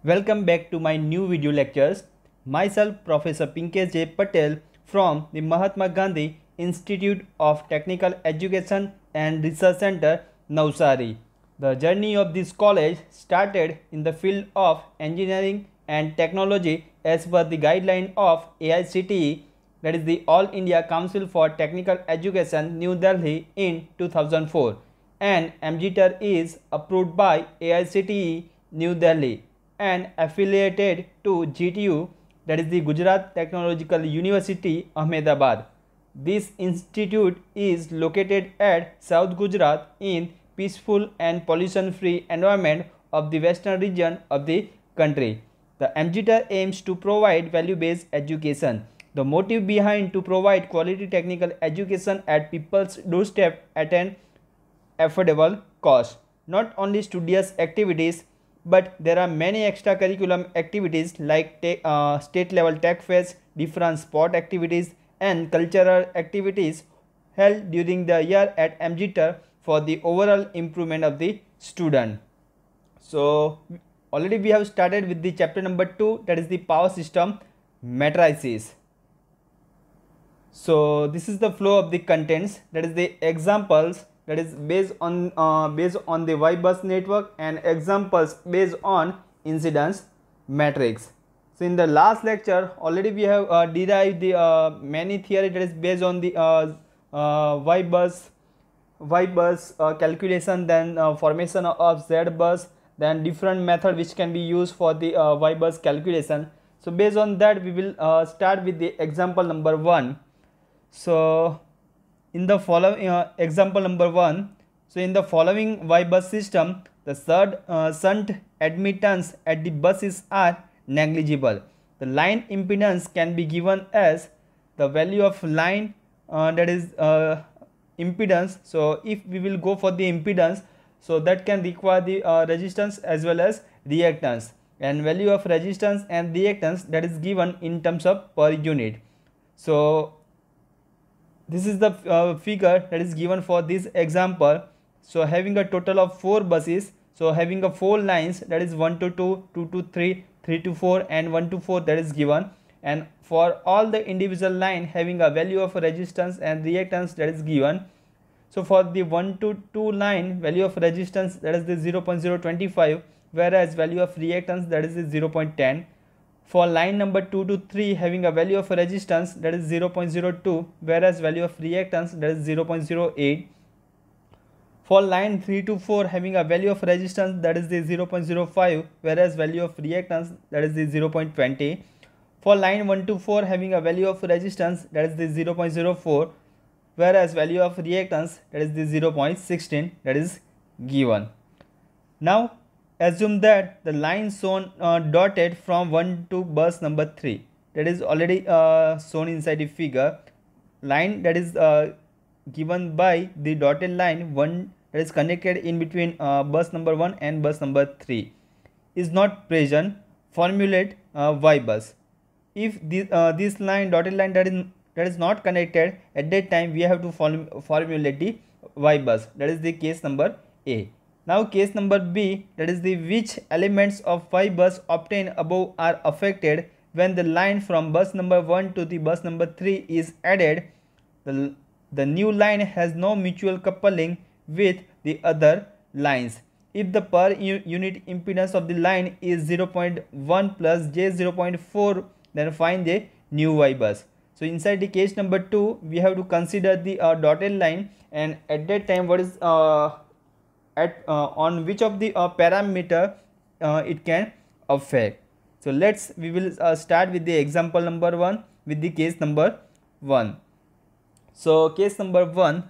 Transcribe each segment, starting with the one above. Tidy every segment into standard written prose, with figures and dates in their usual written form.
Welcome back to my new video lectures. Myself Professor Pinkesh J. Patel from the Mahatma Gandhi Institute of Technical Education and Research Center, Navsari. The journey of this college started in the field of engineering and technology as per the guideline of AICTE, that is the All India Council for Technical Education, New Delhi in 2004, and MGTER is approved by AICTE, New Delhi, and affiliated to GTU, that is the Gujarat Technological University, Ahmedabad. This institute is located at South Gujarat in peaceful and pollution free environment of the western region of the country. The MGTER aims to provide value based education. The motive behind to provide quality technical education at people's doorstep at an affordable cost. Not only studious activities, but there are many extracurricular activities like state level tech fairs, different sport activities and cultural activities held during the year at MGTER for the overall improvement of the student. So already we have started with the chapter number 2, that is the power system matrices. So this is the flow of the contents, that is the examples, that is based on the Y-bus network, and examples based on incidence matrix. So in the last lecture already we have derived the many theory that is based on the Y-bus calculation, then formation of Z-bus, then different method which can be used for the Y-bus calculation. So based on that we will start with the example number 1. So in the following example number 1, so in the following Y-bus system, the shunt admittance at the buses are negligible. The line impedance can be given as the value of line, that is impedance. So if we will go for the impedance, so that can require the resistance as well as reactance, and value of resistance and reactance that is given in terms of per unit. So this is the figure that is given for this example. So having a total of 4 buses, so having a 4 lines, that is 1 to 2, 2 to 3, 3 to 4 and 1 to 4, that is given, and for all the individual line having a value of resistance and reactance that is given. So for the 1 to 2 line, value of resistance that is the 0.025, whereas value of reactance that is the 0.10. For line number 2 to 3 having a value of resistance that is 0.02, whereas value of reactance that is 0.08. For line 3 to 4 having a value of resistance that is the 0.05, whereas value of reactance that is the 0.20. For line 1 to 4 having a value of resistance that is the 0.04, whereas value of reactance that is the 0.16 that is given. Now assume that the line shown dotted from 1 to bus number 3, that is already shown inside the figure. Line that is given by the dotted line 1 that is connected in between bus number 1 and bus number 3 is not present, formulate Y bus. If this line, dotted line, that is not connected, at that time we have to formulate the Y bus, that is the case number A. Now case number B, that is the which elements of Y bus obtained above are affected when the line from bus number 1 to the bus number 3 is added. The new line has no mutual coupling with the other lines. If the per unit impedance of the line is 0.1 plus j 0.4, then find the new Y bus. So inside the case number 2 we have to consider the dotted line, and at that time what is on which of the parameter it can affect. So we will start with the example number 1 with the case number 1. So case number 1,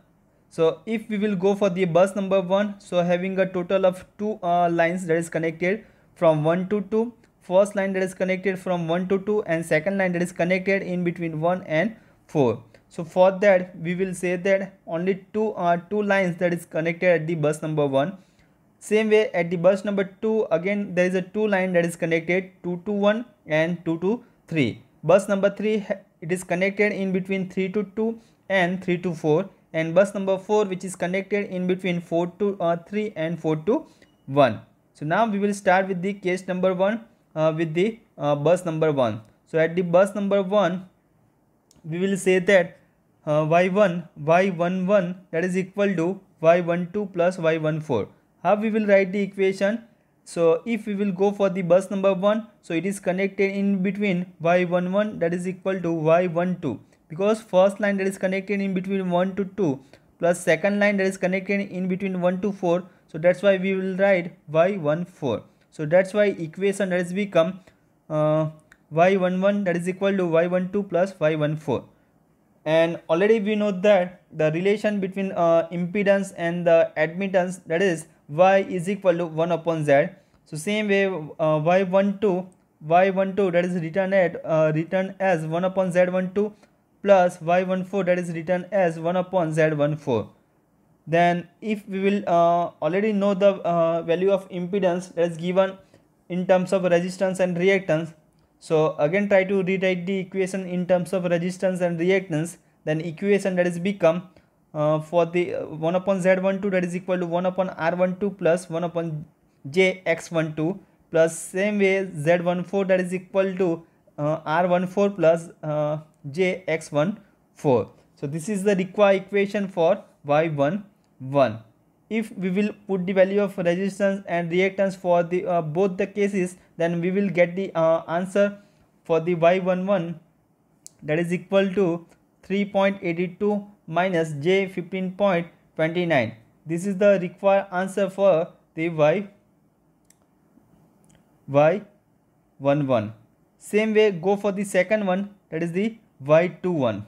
so if we will go for the bus number 1, so having a total of 2 lines that is connected from 1 to 2, first line that is connected from 1 to 2 and second line that is connected in between 1 and 4. So for that we will say that only two lines that is connected at the bus number 1. Same way at the bus number 2 again there is a 2 line that is connected, 2 to 1 and 2 to 3. Bus number 3 it is connected in between 3 to 2 and 3 to 4, and bus number 4 which is connected in between 4 to 3 and 4 to 1. So now we will start with the case number 1. with the bus number 1. So at the bus number 1, we will say that y11 that is equal to y12 plus y14. How we will write the equation? So if we will go for the bus number 1, so it is connected in between y11 that is equal to y12, because first line that is connected in between 1 to 2 plus second line that is connected in between 1 to 4. So that's why we will write y14. So that's why equation that has become y11 that is equal to y12 plus y14. And already we know that the relation between impedance and the admittance, that is y is equal to 1 upon z. So same way y12 that is written as 1 upon z12 plus y14 that is written as 1 upon z14. Then if we will already know the value of impedance that is given in terms of resistance and reactance. So again try to rewrite the equation in terms of resistance and reactance. Then equation that is become for the 1 upon z12 that is equal to 1 upon r12 plus 1 upon jx12 plus same way z14 that is equal to r14 plus jx14. So this is the required equation for y11. If we will put the value of resistance and reactance for the both the cases, then we will get the answer for the y11 that is equal to 3.82 minus j15.29. This is the required answer for the y11. Same way go for the second one, that is the y21.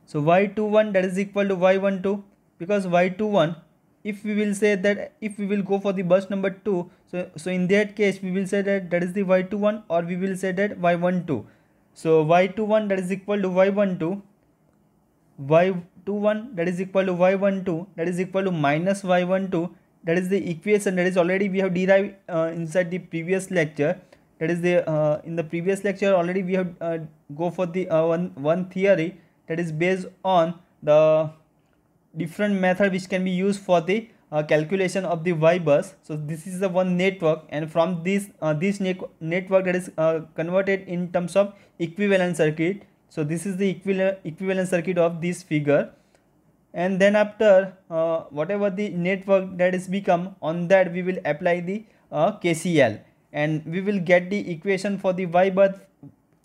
So y21 that is equal to y12, because y21, if we will say that if we will go for the bus number 2, so in that case we will say that is the y21, or we will say that y12. So y21 that is equal to y12, y21 that is equal to y12 that is equal to minus y12. That is the equation that is already we have derived inside the previous lecture. That is the in the previous lecture already we have go for the one theory that is based on the different method which can be used for the calculation of the Y bus. So this is the one network, and from this network that is converted in terms of equivalent circuit. So this is the equivalent circuit of this figure, and then after whatever the network that is become, on that we will apply the KCL, and we will get the equation for the Y bus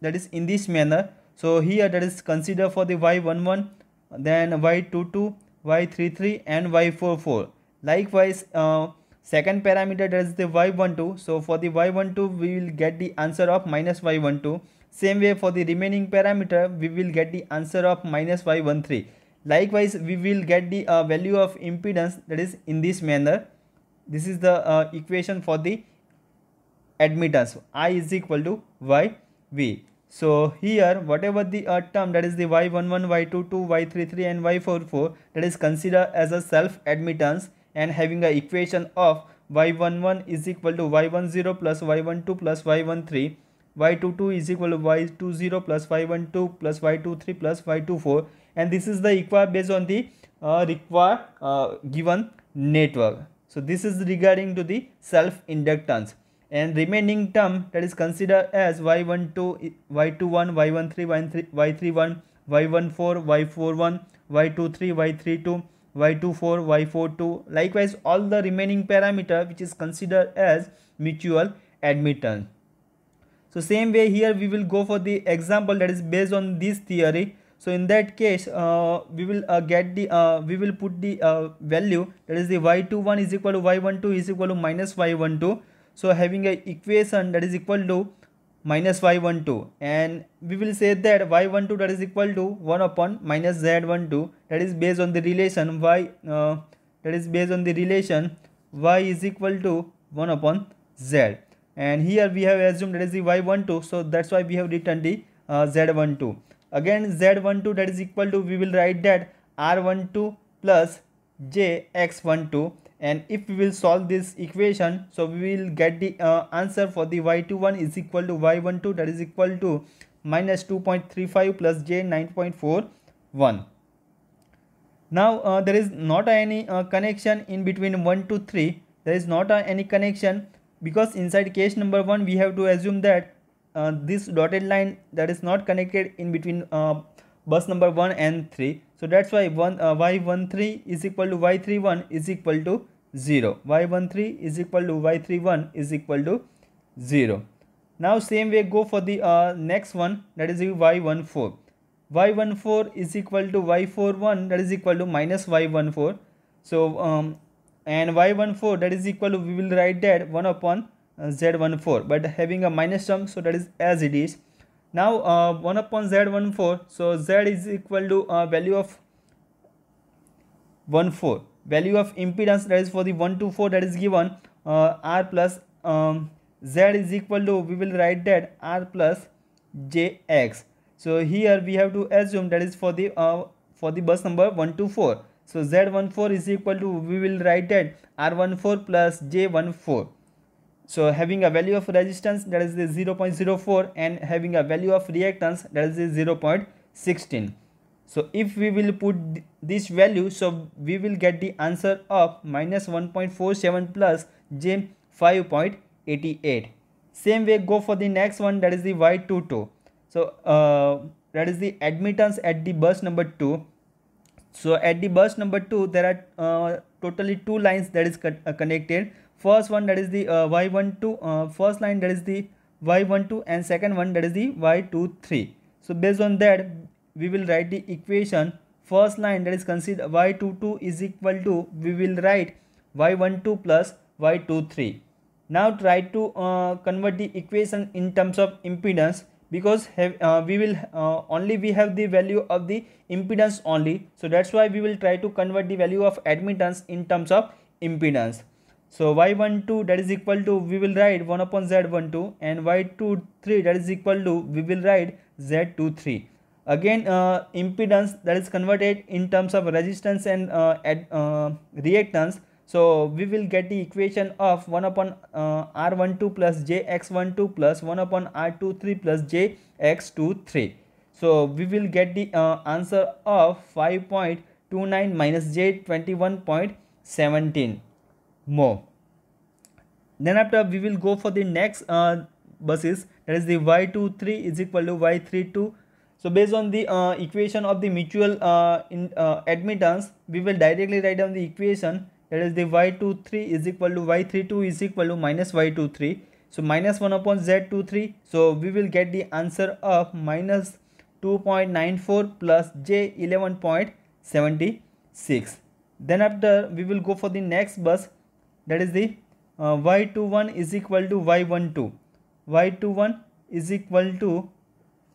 that is in this manner. So here that is consider for the y11, then y22, y33 and y44. Likewise second parameter, that is the y12. So for the y12 we will get the answer of minus y12. Same way for the remaining parameter we will get the answer of minus y13. Likewise we will get the value of impedance, that is in this manner. This is the equation for the admittance, I is equal to yv. So here whatever the term, that is the y11, y22, y33 and y44, that is considered as a self admittance, and having a equation of y11 is equal to y10 plus y12 plus y13, y22 is equal to y20 plus y12 plus y23 plus y24, and this is the equation based on the required given network. So this is regarding to the self inductance. And remaining term, that is considered as y12, y21, y13, y31, y14, y41, y23, y32, y24, y42. Likewise all the remaining parameter which is considered as mutual admittance. So same way here we will go for the example that is based on this theory. So in that case we will get the we will put the value, that is the y21 is equal to y12 is equal to minus y12. So having a equation that is equal to minus y12, and we will say that y12 that is equal to 1 upon minus z12, that is based on the relation y y is equal to 1 upon z, and here we have assumed that is the y12, so that's why we have written the z12. Again z12 that is equal to, we will write that r12 plus jx12, and if we will solve this equation, so we will get the answer for the y21 is equal to y12, that is equal to minus 2.35 plus j 9.41. Now there is not any connection in between 1 to 3. There is not any connection because inside case number 1 we have to assume that this dotted line that is not connected in between bus number 1 and 3. So that's why y13 is equal to y31 is equal to 0. y13 is equal to y31 is equal to 0. Now same way go for the next one, that is the y14. y14 is equal to y41, that is equal to minus y14. So and y14 that is equal to, we will write that 1 upon z14, but having a minus term, so that is as it is. Now 1 upon z14, so z is equal to value of 14, value of impedance, that is for the 1 to 4, that is given r plus z is equal to, we will write that r plus jx. So here we have to assume that is for the bus number 1 to 4. So z14 is equal to, we will write that r14 plus j14. So having a value of resistance, that is the 0.04, and having a value of reactance, that is the 0.16. So if we will put this value, so we will get the answer of minus 1.47 plus j 5.88. Same way go for the next one, that is the y22. So that is the admittance at the bus number 2. So at the bus number 2 there are totally 2 lines that is connected. First one, that is the y12, first line, that is the y12, and second one, that is the y23. So based on that we will write the equation. First line, that is consider y22 is equal to, we will write y12 plus y23. Now try to convert the equation in terms of impedance, because we will only we have the value of the impedance only. So that's why we will try to convert the value of admittance in terms of impedance. So y12 that is equal to, we will write 1 upon z12, and y23 that is equal to, we will write z23. Again impedance that is converted in terms of resistance and reactance. So we will get the equation of 1 upon r12 plus jx12 plus 1 upon r23 plus jx23. So we will get the answer of 5.29 minus j21.17 more. Then after we will go for the next buses, that is the y23 is equal to y32. So based on the equation of the mutual admittance, we will directly write down the equation, that is the y23 is equal to y32 is equal to minus y23. So minus 1 upon z23. So we will get the answer of minus 2.94 plus j11.76. Then after we will go for the next bus, that is the y21 is equal to y12. y21 is equal to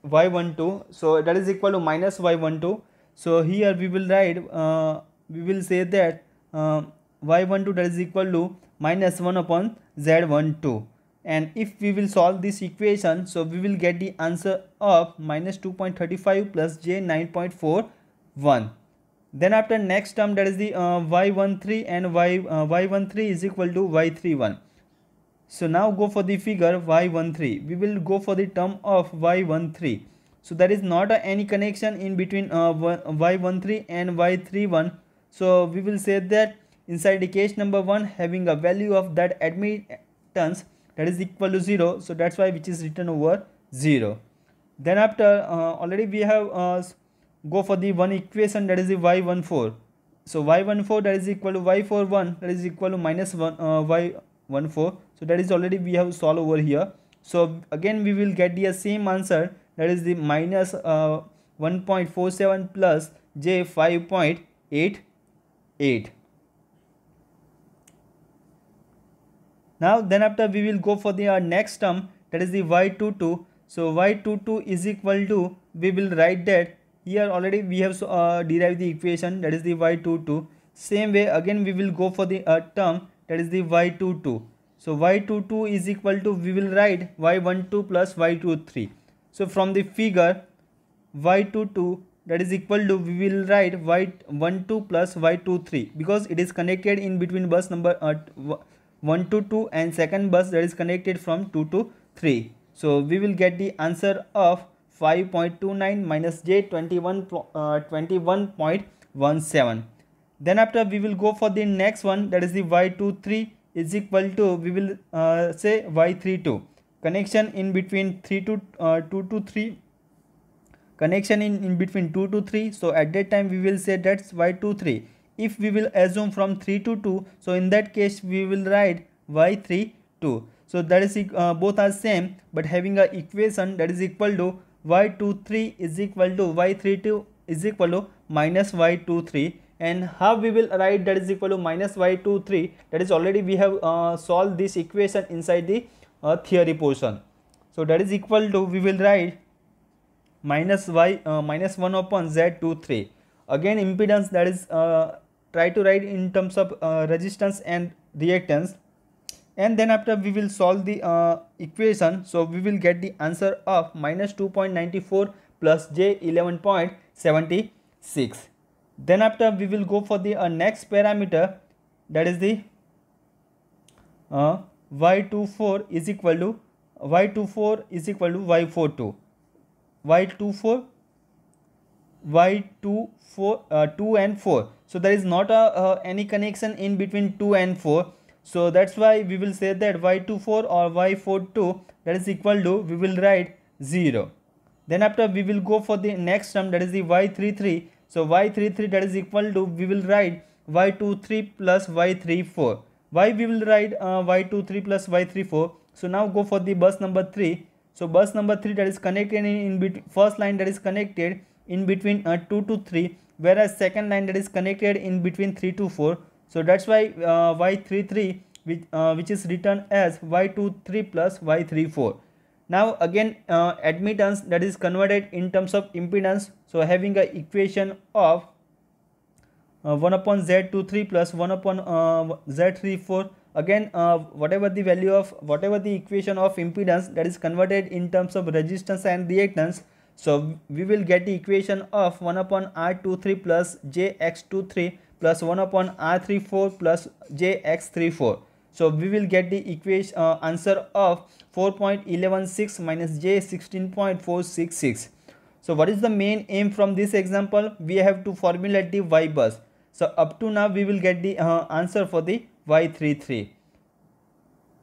y12, so that is equal to minus y12. So here we will write we will say that y12 that is equal to minus 1 upon z12, and if we will solve this equation, so we will get the answer of minus 2.35 plus j 9.41. Then after next term, that is the y13 and y13 is equal to y31. So now go for the figure y13. We will go for the term of y13. So there is not any connection in between y13 and y31. So we will say that inside the case number 1 having a value of that admittance that is equal to 0. So that's why which is written over 0. Then after already we have go for the one equation, that is the y14. So y14 that is equal to y41 that is equal to minus 1 y14. So that is already we have solved over here. So again we will get the same answer, that is the minus 1.47 plus j 5.88. Now then after we will go for the next term, that is the y22. So y22 is equal to, we will write that here already we have derived the equation, that is the y22. Same way again we will go for the term, that is the y22. So y22 is equal to, we will write y12 plus y23. So from the figure y22 that is equal to, we will write y12 plus y23, because it is connected in between bus number 1 to 2 and second bus that is connected from 2 to 3. So we will get the answer of 5.29 minus j 21.17. Then after we will go for the next one, that is the y23 is equal to, we will say y32. Connection in between 3 to 2 to 3, connection in between 2 to 3. So at that time we will say that's y23. If we will assume from 3 to 2, so in that case we will write y32. So that is both are same, but having a equation that is equal to y23 is equal to y32 is equal to minus y23. And how we will write that is equal to minus y23? That is already we have solved this equation inside the theory portion. So that is equal to, we will write minus minus 1 upon z23. Again impedance, that is try to write in terms of resistance and reactance, and then after we will solve the equation. So we will get the answer of minus 2.94 plus j 11.76. Then after we will go for the next parameter, that is the y24 is equal to y24 is equal to y42. y24 2 and 4. So there is not any connection in between 2 and 4. So that's why we will say that y24 or y42 that is equal to, we will write 0. Then after we will go for the next term, that is the y33. So y33 that is equal to, we will write y23 plus y34. Why we will write y23 plus y34? So now go for the bus number 3. So bus number 3 that is connected in between, first line that is connected in between 2 to 3, whereas second line that is connected in between 3 to 4. So that's why y33 which is written as y23 plus y34. Now again admittance that is converted in terms of impedance. So having a equation of 1 upon z23 plus 1 upon z34. Again whatever the value of, whatever the equation of impedance that is converted in terms of resistance and reactance. So we will get the equation of 1 upon r23 plus jx23 plus 1 upon r34 plus jx34. So we will get the equation answer of 4.116 minus j16.466. So what is the main aim from this example? We have to formulate the y bus. So up to now we will get the answer for the y33.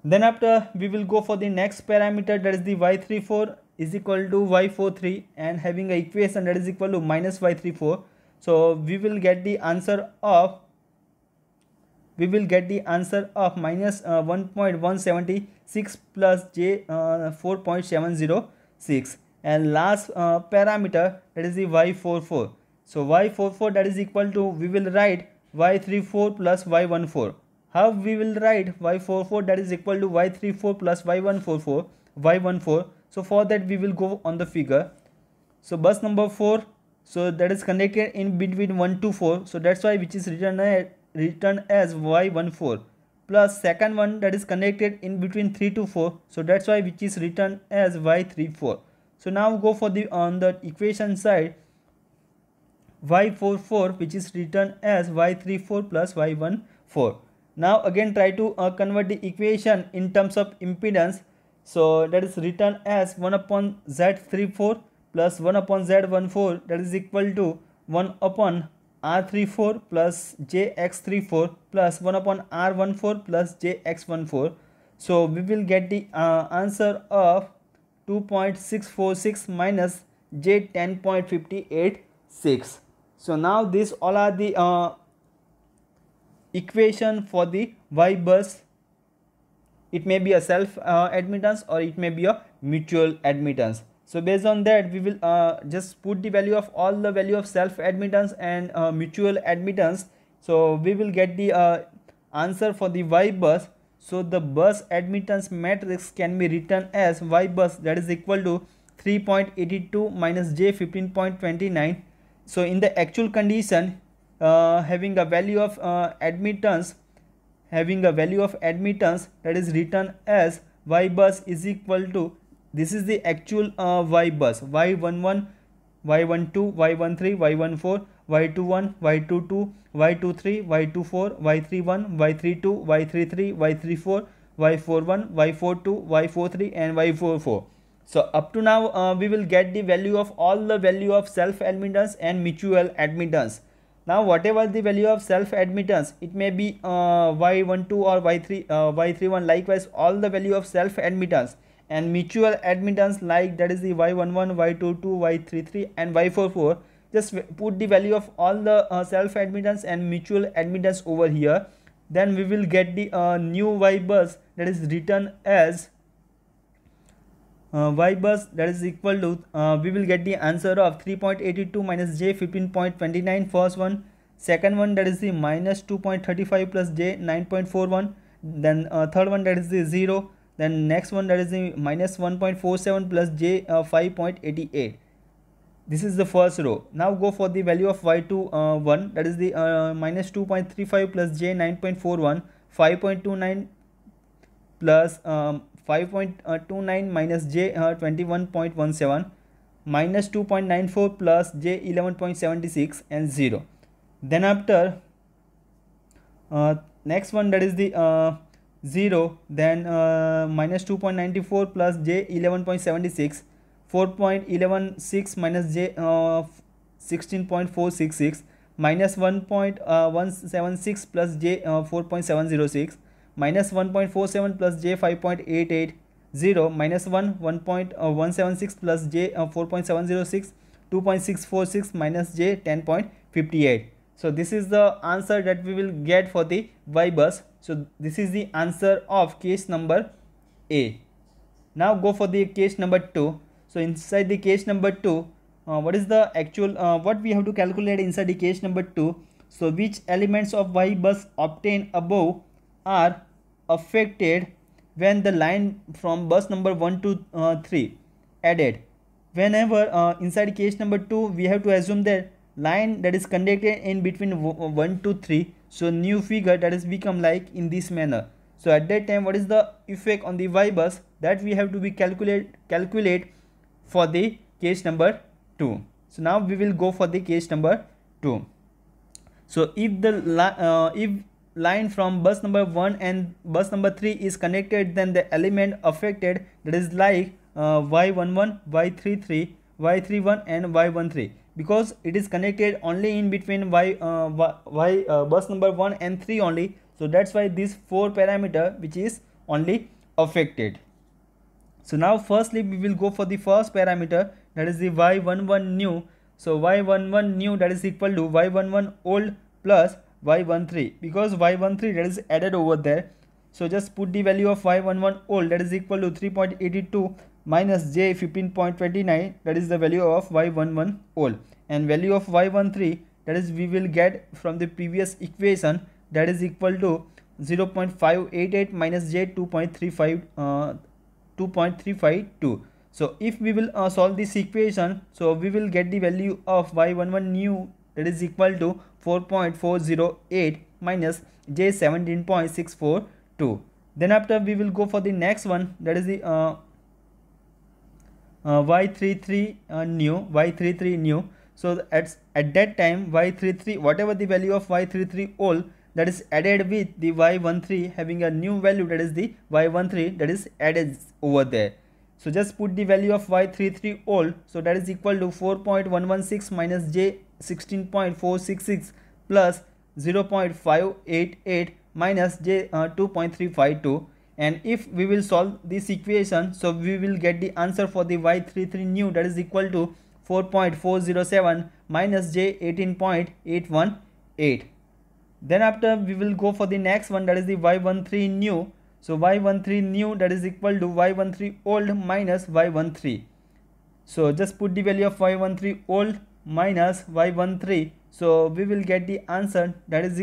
Then after we will go for the next parameter, that is the y34 is equal to y43, and having a equation that is equal to minus y34. So we will get the answer of minus 1.176 plus j 4.706. And last parameter, that is the y44. So y44 that is equal to, we will write y34 plus y14. How we will write y44 that is equal to y34 plus y14. So for that we will go on the figure. So bus number 4, so that is connected in between 1 to 4. So that's why which is written as y14, plus second one that is connected in between 3 to 4. So that's why which is written as y34. So now go for the on the equation side, y44 which is written as y34 plus y14. Now again try to convert the equation in terms of impedance. So that is written as 1 upon z34 plus 1 upon z14, that is equal to 1 upon r34 plus jx34 plus 1 upon r14 plus jx14. So we will get the answer of 2.646 minus j 10.586. So now these all are the equation for the y bus. It may be a self admittance or it may be a mutual admittance. So based on that we will just put the value of all the value of self admittance and mutual admittance. So we will get the answer for the y bus. So the bus admittance matrix can be written as y bus that is equal to 3.82 minus j 15.29. So in the actual condition, having a value of admittance, that is written as y bus is equal to, this is the actual y bus, y11, y12, y13, y14, y21, y22, y23, y24, y31, y32, y33, y34, y41, y42, y43 and y44. So up to now we will get the value of all the value of self admittance and mutual admittance. Now whatever the value of self admittance, it may be y12 or y31, likewise all the value of self admittance and mutual admittance, like that is the y11, y22, y33 and y44. Just put the value of all the self admittance and mutual admittance over here. Then we will get the new y bus, that is written as y bus, that is equal to we will get the answer of 3.82 minus j 15.29, first one. Second one, that is the minus 2.35 plus j 9.41. Then third one, that is the 0. Then next one, that is the minus 1.47 plus j 5.88. This is the first row. Now go for the value of y2 1, that is the minus 2.35 plus j 9.41, 5.29 plus 5.29 minus j 21.17, minus 2.94 plus j 11.76 and 0. Then after next one, that is the 0, then minus 2.94 plus j 11.76, 4.116 minus j 16.466, minus 1.176 plus j 4.706, minus 1.47 plus j 5.88, 0, minus 1.176 plus j 4.706, 2.646 minus j 10.58. So this is the answer that we will get for the y bus. So this is the answer of case number A. Now go for the case number 2. So inside the case number 2, what is the actual what we have to calculate inside the case number 2? So which elements of y bus obtained above are affected when the line from bus number 1 to 3 added? Whenever inside case number 2, we have to assume that line that is conducted in between 1 to 3, so new figure that is become like in this manner. So at that time, what is the effect on the y bus, that we have to be calculate for the case number 2. So now we will go for the case number 2. So if the if line from bus number 1 and bus number 3 is connected, then the element affected, that is like y11, y33, y31 and y13, because it is connected only in between bus number 1 and 3 only. So that's why these 4 parameter which is only affected. So now firstly we will go for the first parameter, that is the y11 new. So y11 new, that is equal to y11 old plus y13, because y13 that is added over there. So just put the value of y11 old, that is equal to 3.82 minus j 15.29, that is the value of y11 old, and value of y13, that is we will get from the previous equation, that is equal to 0.588 minus j 2.352. So if we will solve this equation, so we will get the value of y11 new, that is equal to 4.408 minus j 17.642. Then after we will go for the next one, that is the y33 new. So at that time y33, whatever the value of y33 old, that is added with the y13 having a new value, that is the y13 that is added over there. So just put the value of y33 old, so that is equal to 4.116 minus j 16.466 plus 0.588 minus j 2.352. And if we will solve this equation, so we will get the answer for the y33 new, that is equal to 4.407 minus j 18.818. Then after we will go for the next one, that is the y13 new. So y13 new, that is equal to y13 old minus y13. So just put the value of y13 old minus y13. So we will get the answer, that is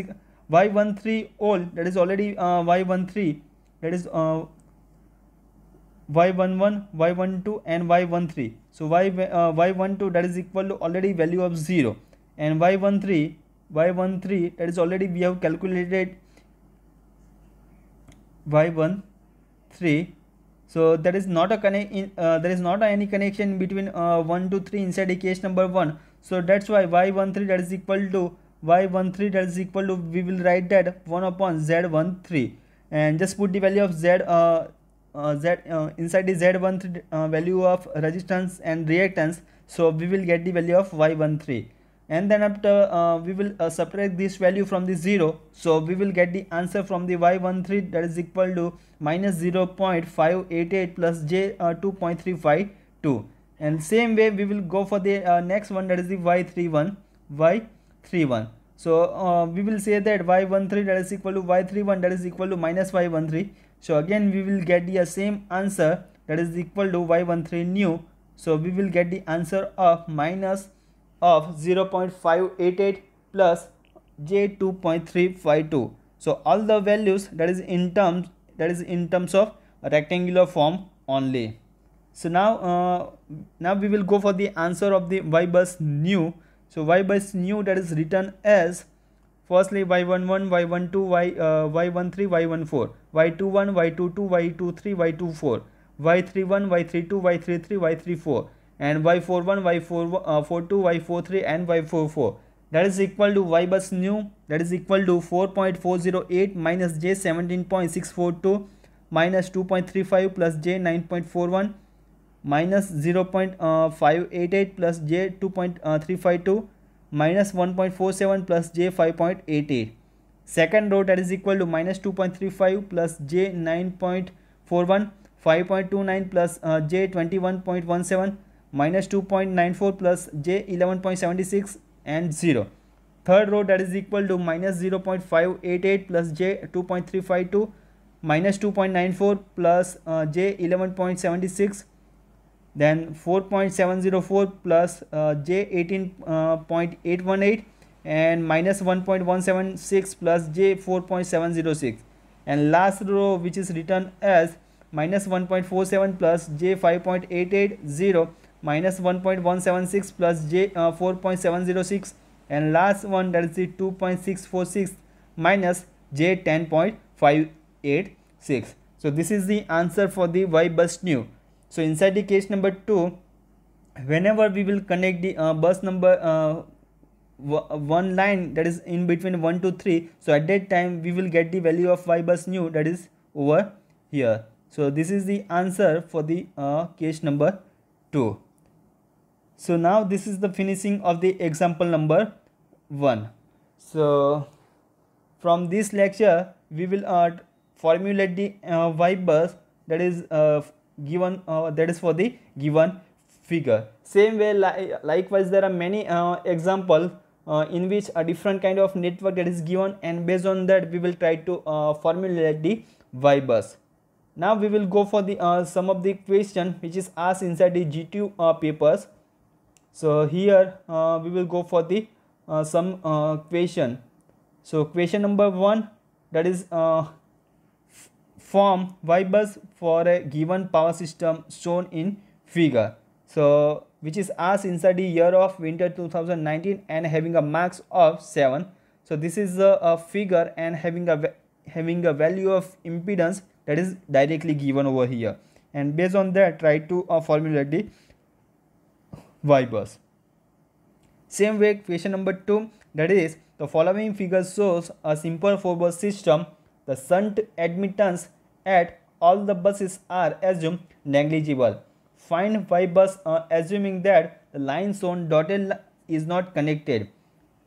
y13 old, that is already y13, that is y11, y12 and y13. So y12 that is equal to already value of 0, and y13 that is already we have calculated y13. So there is not a there is not any connection between 1 to 3 inside the case number 1. So that's why y13 that is equal to y13 that is equal to, we will write that 1 upon z13, and just put the value of z inside the z13 value of resistance and reactance. So we will get the value of y13. and then after we will subtract this value from the 0, so we will get the answer from the y13, that is equal to minus 0.588 plus j 2.352. And same way we will go for the next one, that is the y31. So we will say that y13 that is equal to y31 that is equal to minus y13. So again we will get the same answer, that is equal to y13 new. So we will get the answer of minus of 0.588 plus j 2.352. So all the values that is in terms of a rectangular form only. So now we will go for the answer of the y bus new. So y bus new, that is written as firstly y11, y12, y13, y14, y21, y22, y23, y24, y31, y32, y33, y34, and y41, y42, y43, and y44. That is equal to y bus new, that is equal to 4.408 minus j 17.642 minus 2.35 plus j 9.41 minus 0.588 plus j 2.352 minus 1.47 plus j 5.88. Second row, that is equal to minus 2.35 plus j 9.41, 5.29 plus j 21.17 minus 2.94 plus j 11.76 and 0. Third row, that is equal to minus 0.588 plus j 2.352 minus 2.94 plus j 11.76, then 4.704 plus j 18.818 and minus 1.176 plus j 4.706, and last row, which is written as minus 1.47 plus j 5.880 minus 1.176 plus j 4.706, and last one, that is the 2.646 minus j 10.586. So this is the answer for the y bus new. So inside the case number 2, whenever we will connect the bus number one line, that is in between 1 to 3, so at that time we will get the value of y bus new, that is over here. So this is the answer for the case number 2. So now this is the finishing of the example number 1. So from this lecture we will formulate the y bus that is given, that is for the given figure. Same way, likewise there are many examples in which a different kind of network that is given, and based on that we will try to formulate the y bus. Now we will go for the some of the question which is asked inside the GTU papers. So here we will go for the some question. So question number 1, that is form y bus for a given power system shown in figure. So which is asked inside the year of winter 2019 and having a max of 7. So this is a figure and having a value of impedance that is directly given over here, and based on that try to formulate the y bus. Same way, question number 2, that is the following figure shows a simple 4-bus system. The shunt admittance at all the buses are assumed negligible. Find y bus assuming that the line shown dotted is not connected.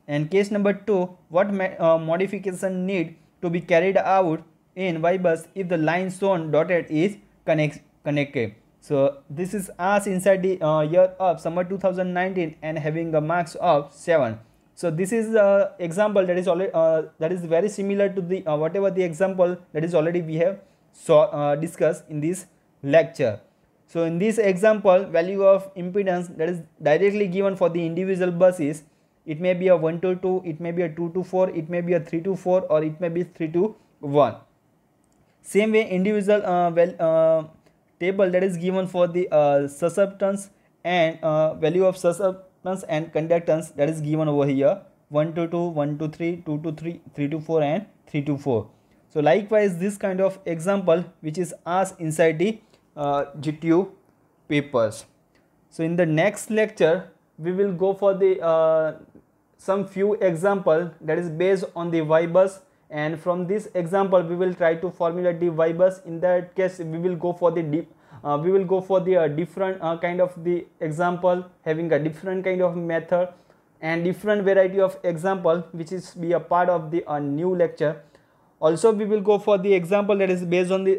And case number 2, what modification need to be carried out in y bus if the line shown dotted is connected. So this is asked inside the year of summer 2019 and having a marks of 7. So this is the example that is already that is very similar to the whatever the example that is already we have discussed in this lecture. So in this example, value of impedance that is directly given for the individual buses. It may be a 1 to 2, it may be a 2 to 4, it may be a 3 to 4, or it may be 3 to 1. Same way, individual table that is given for the susceptance and value of susceptance and conductance that is given over here, 1 to 2, 1 to 3, 2 to 3, 3 to 4, and 3 to 4. So likewise, this kind of example which is asked inside the GTU papers. So in the next lecture we will go for the some few example that is based on the y bus, and from this example we will try to formulate the y bus. In that case we will go for the different kind of the example having a different kind of method. and different variety of example which is be a part of the new lecture. Also we will go for the example that is based on the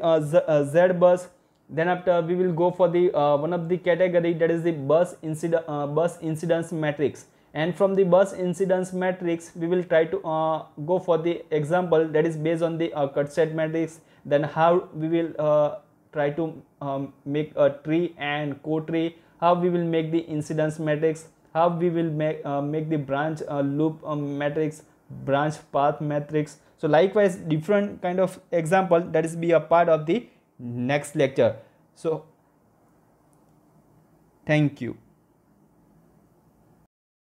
Z bus. Then after we will go for the one of the category that is the bus incidence matrix, and from the bus incidence matrix we will try to go for the example that is based on the cut set matrix. Then how we will try to make a tree and co-tree, how we will make the incidence matrix, how we will make the branch loop matrix, branch path matrix. So likewise different kind of example that is be a part of the next lecture. So thank you.